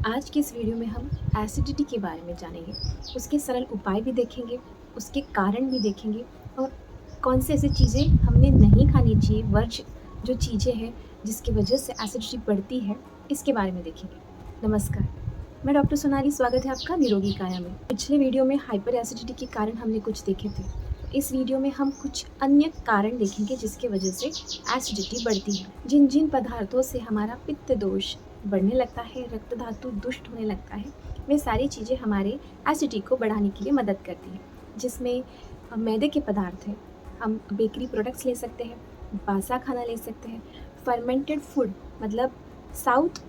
आज की इस वीडियो में हम एसिडिटी के बारे में जानेंगे। उसके सरल उपाय भी देखेंगे, उसके कारण भी देखेंगे और कौन से ऐसी चीज़ें हमने नहीं खानी चाहिए, वर्ज जो चीज़ें हैं जिसकी वजह से एसिडिटी बढ़ती है, इसके बारे में देखेंगे। नमस्कार, मैं डॉक्टर सोनाली, स्वागत है आपका निरोगी काया में। पिछले वीडियो में हाइपर एसिडिटी के कारण हमने कुछ देखे थे। इस वीडियो में हम कुछ अन्य कारण देखेंगे जिसके वजह से एसिडिटी बढ़ती है। जिन जिन पदार्थों से हमारा पित्त दोष बढ़ने लगता है, रक्त धातु दुष्ट होने लगता है, वे सारी चीज़ें हमारे एसिडिटी को बढ़ाने के लिए मदद करती हैं। जिसमें मैदे के पदार्थ हैं, हम बेकरी प्रोडक्ट्स ले सकते हैं, बासा खाना ले सकते हैं, फर्मेंटेड फूड मतलब साउथ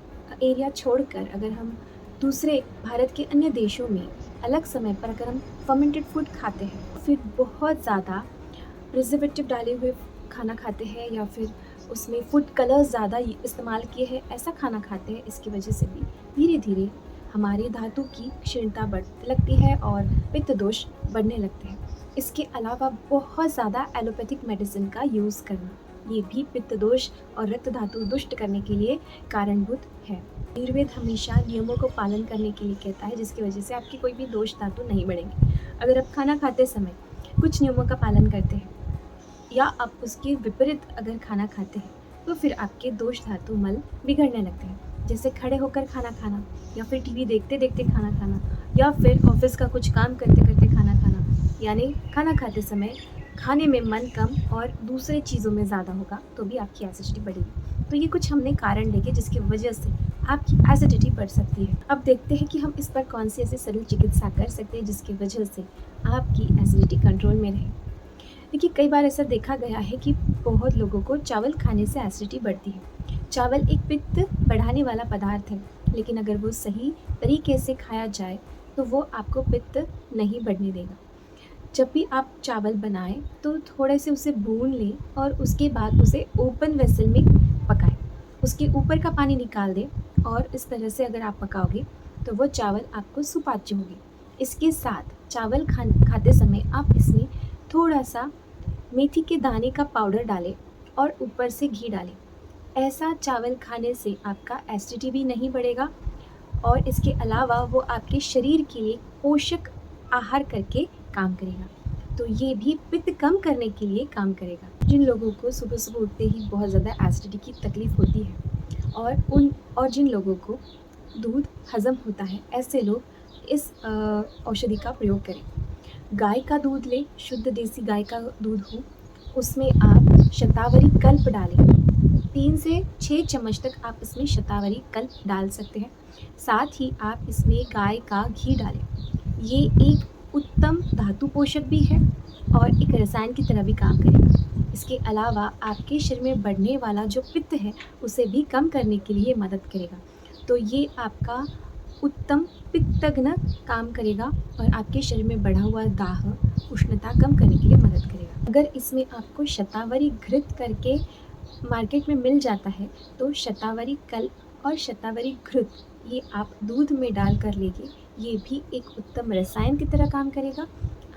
एरिया छोड़कर अगर हम दूसरे भारत के अन्य देशों में अलग समय पर अगर हम फर्मेंटेड फूड खाते हैं, फिर बहुत ज़्यादा प्रिजर्वेटिव डाले हुए खाना खाते हैं या फिर उसमें फूड कलर्स ज़्यादा इस्तेमाल किए हैं, ऐसा खाना खाते हैं, इसकी वजह से भी धीरे धीरे हमारी धातु की क्षीणता बढ़ने लगती है और पित्त दोष बढ़ने लगते हैं। इसके अलावा बहुत ज़्यादा एलोपैथिक मेडिसिन का यूज़ करना, ये भी पित्त दोष और रक्त धातु दुष्ट करने के लिए कारणभूत है। आयुर्वेद हमेशा नियमों को पालन करने के लिए कहता है, जिसकी वजह से आपकी कोई भी दोष धातु नहीं बढ़ेंगे। अगर आप खाना खाते समय कुछ नियमों का पालन करते हैं या आप उसके विपरीत अगर खाना खाते हैं, तो फिर आपके दोष धातु मल बिगड़ने लगते हैं। जैसे खड़े होकर खाना खाना, या फिर टीवी देखते देखते खाना खाना, या फिर ऑफिस का कुछ काम करते करते खाना खाना, यानी खाना खाते समय खाने में मन कम और दूसरे चीज़ों में ज़्यादा होगा तो भी आपकी एसिडिटी बढ़ेगी। तो ये कुछ हमने कारण देखे जिसकी वजह से आपकी एसिडिटी बढ़ सकती है। अब देखते हैं कि हम इस पर कौन सी ऐसी सरल चिकित्सा कर सकते हैं जिसकी वजह से आपकी एसिडिटी कंट्रोल में रहे। देखिए, कई बार ऐसा देखा गया है कि बहुत लोगों को चावल खाने से एसिडिटी बढ़ती है। चावल एक पित्त बढ़ाने वाला पदार्थ है, लेकिन अगर वो सही तरीके से खाया जाए तो वो आपको पित्त नहीं बढ़ने देगा। जब भी आप चावल बनाएं तो थोड़े से उसे भून लें और उसके बाद उसे ओपन वेसल में पकाएं। उसके ऊपर का पानी निकाल दें और इस तरह से अगर आप पकाओगे तो वो चावल आपको सुपाच्य होगी। इसके साथ चावल खाते समय आप इसमें थोड़ा सा मेथी के दाने का पाउडर डालें और ऊपर से घी डालें। ऐसा चावल खाने से आपका एसिडिटी भी नहीं बढ़ेगा और इसके अलावा वो आपके शरीर के लिए पोषक आहार करके काम करेगा। तो ये भी पित्त कम करने के लिए काम करेगा। जिन लोगों को सुबह सुबह उठते ही बहुत ज़्यादा एसिडिटी की तकलीफ़ होती है और जिन लोगों को दूध हज़म होता है, ऐसे लोग इस औषधि का प्रयोग करें। गाय का दूध लें, शुद्ध देसी गाय का दूध हो, उसमें आप शतावरी कल्प डालें। 3 से 6 चम्मच तक आप इसमें शतावरी कल्प डाल सकते हैं। साथ ही आप इसमें गाय का घी डालें। ये एक उत्तम धातु पोषक भी है और एक रसायन की तरह भी काम करेगा। इसके अलावा आपके शरीर में बढ़ने वाला जो पित्त है, उसे भी कम करने के लिए मदद करेगा। तो ये आपका उत्तम पित्तग्न काम करेगा और आपके शरीर में बढ़ा हुआ दाह, उष्णता कम करने के लिए मदद करेगा। अगर इसमें आपको शतावरी घृत करके मार्केट में मिल जाता है, तो शतावरी कल्प और शतावरी घृत ये आप दूध में डाल कर लेंगे। ये भी एक उत्तम रसायन की तरह काम करेगा,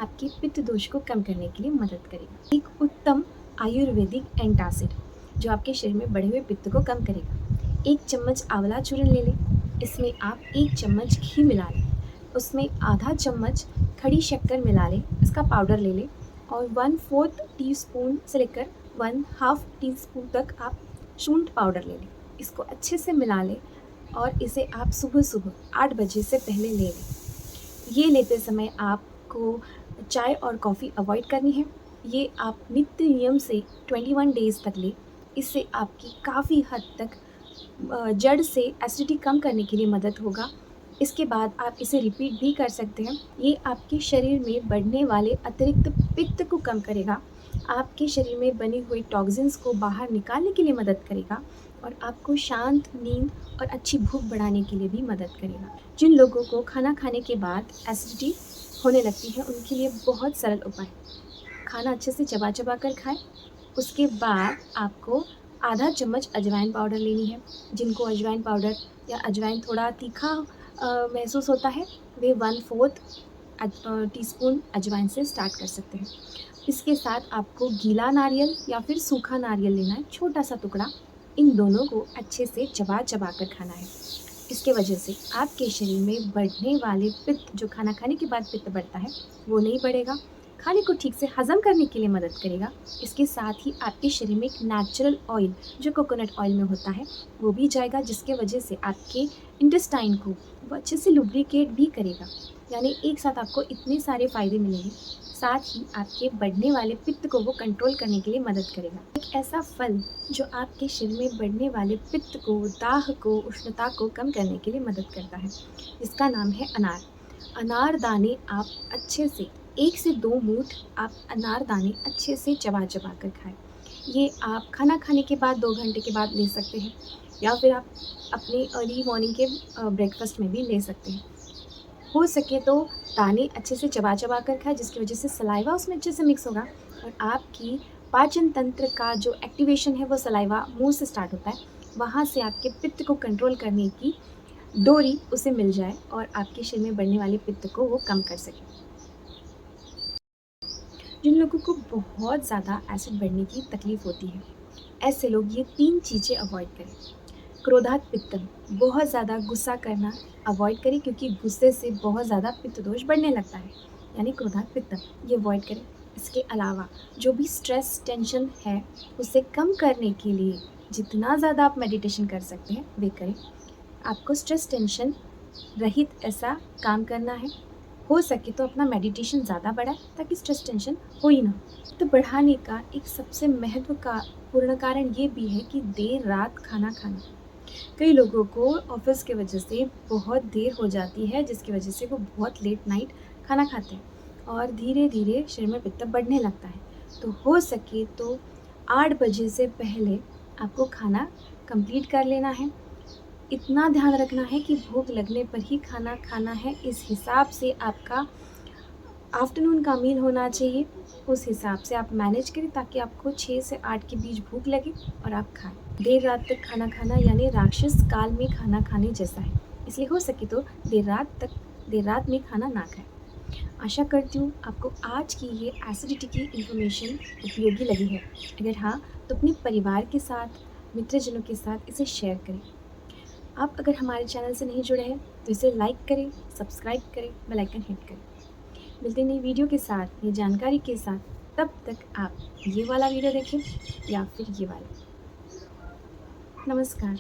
आपके पित्त दोष को कम करने के लिए मदद करेगा। एक उत्तम आयुर्वेदिक एंटासिड जो आपके शरीर में बढ़े हुए पित्त को कम करेगा। 1 चम्मच आंवला चूर्ण ले लें, इसमें आप 1 चम्मच घी मिला लें, उसमें आधा चम्मच खड़ी शक्कर मिला लें, इसका पाउडर ले लें और 1/4 टीस्पून से लेकर 1/2 टीस्पून तक आप शूंठ पाउडर ले लें। इसको अच्छे से मिला लें और इसे आप सुबह सुबह 8 बजे से पहले ले लें। ये लेते समय आपको चाय और कॉफ़ी अवॉइड करनी है। ये आप नित्य नियम से 21 डेज़ तक लें। इससे आपकी काफ़ी हद तक जड़ से एसिडिटी कम करने के लिए मदद होगा। इसके बाद आप इसे रिपीट भी कर सकते हैं। ये आपके शरीर में बढ़ने वाले अतिरिक्त पित्त को कम करेगा, आपके शरीर में बने हुए टॉक्सिन्स को बाहर निकालने के लिए मदद करेगा और आपको शांत नींद और अच्छी भूख बढ़ाने के लिए भी मदद करेगा। जिन लोगों को खाना खाने के बाद एसिडिटी होने लगती है, उनके लिए बहुत सरल उपाय: खाना अच्छे से चबा चबा कर खाएं। उसके बाद आपको आधा चम्मच अजवाइन पाउडर लेनी है। जिनको अजवाइन पाउडर या अजवाइन थोड़ा तीखा महसूस होता है, वे 1/4 टीस्पून अजवाइन से स्टार्ट कर सकते हैं। इसके साथ आपको गीला नारियल या फिर सूखा नारियल लेना है, छोटा सा टुकड़ा। इन दोनों को अच्छे से चबा चबा कर खाना है। इसके वजह से आपके शरीर में बढ़ने वाले पित्त, जो खाना खाने के बाद पित्त बढ़ता है, वो नहीं बढ़ेगा। खाने को ठीक से हज़म करने के लिए मदद करेगा। इसके साथ ही आपके शरीर में एक नेचुरल ऑयल, जो कोकोनट ऑयल में होता है, वो भी जाएगा, जिसके वजह से आपके इंटेस्टाइन को वो अच्छे से लुब्रिकेट भी करेगा। यानी एक साथ आपको इतने सारे फ़ायदे मिलेंगे। साथ ही आपके बढ़ने वाले पित्त को वो कंट्रोल करने के लिए मदद करेगा। एक ऐसा फल जो आपके शरीर में बढ़ने वाले पित्त को, दाह को, उष्णता को कम करने के लिए मदद करता है, जिसका नाम है अनार। अनार दाने आप अच्छे से 1 से 2 मूठ आप अनार दाने अच्छे से चबा-चबा कर खाएँ। ये आप खाना खाने के बाद 2 घंटे के बाद ले सकते हैं, या फिर आप अपने अर्ली मॉर्निंग के ब्रेकफ़ास्ट में भी ले सकते हैं। हो सके तो दाने अच्छे से चबा-चबा कर खाएँ, जिसकी वजह से सलाइवा उसमें अच्छे से मिक्स होगा और आपकी पाचन तंत्र का जो एक्टिवेशन है वो सलाइवा मुँह से स्टार्ट होता है, वहाँ से आपके पित्त को कंट्रोल करने की डोरी उसे मिल जाए और आपके शरीर में बढ़ने वाले पित्त को वो कम कर सके। जिन लोगों को बहुत ज़्यादा एसिड बढ़ने की तकलीफ़ होती है, ऐसे लोग ये 3 चीज़ें अवॉइड करें। क्रोधात पित्तम, बहुत ज़्यादा गुस्सा करना अवॉइड करें, क्योंकि गुस्से से बहुत ज़्यादा पित्त दोष बढ़ने लगता है, यानी क्रोधात पित्तम, ये अवॉइड करें। इसके अलावा जो भी स्ट्रेस, टेंशन है, उसे कम करने के लिए जितना ज़्यादा आप मेडिटेशन कर सकते हैं, वे करें। आपको स्ट्रेस, टेंशन रहित ऐसा काम करना है। हो सके तो अपना मेडिटेशन ज़्यादा बढ़ाएं, ताकि स्ट्रेस, टेंशन हो ही ना। तो बढ़ाने का एक सबसे महत्व का पूर्ण कारण ये भी है कि देर रात खाना खाना। कई लोगों को ऑफिस के वजह से बहुत देर हो जाती है, जिसकी वजह से वो बहुत लेट नाइट खाना खाते हैं और धीरे धीरे शरीर में पित्त बढ़ने लगता है। तो हो सके तो 8 बजे से पहले आपको खाना कंप्लीट कर लेना है। इतना ध्यान रखना है कि भूख लगने पर ही खाना खाना है, इस हिसाब से आपका आफ्टरनून का मील होना चाहिए। उस हिसाब से आप मैनेज करें, ताकि आपको 6 से 8 के बीच भूख लगे और आप खाएँ। देर रात तक खाना खाना यानी राक्षस काल में खाना खाने जैसा है, इसलिए हो सके तो देर रात में खाना ना खाएँ। आशा करती हूँ आपको आज की ये एसिडिटी की इन्फॉर्मेशन उपयोगी लगी है। अगर हाँ, तो अपने परिवार के साथ, मित्रजनों के साथ इसे शेयर करें। आप अगर हमारे चैनल से नहीं जुड़े हैं, तो इसे लाइक करें, सब्सक्राइब करें, बेल आइकन हिट करें। मिलते हैं नई वीडियो के साथ, नई जानकारी के साथ। तब तक आप ये वाला वीडियो देखें या फिर ये वाला। नमस्कार।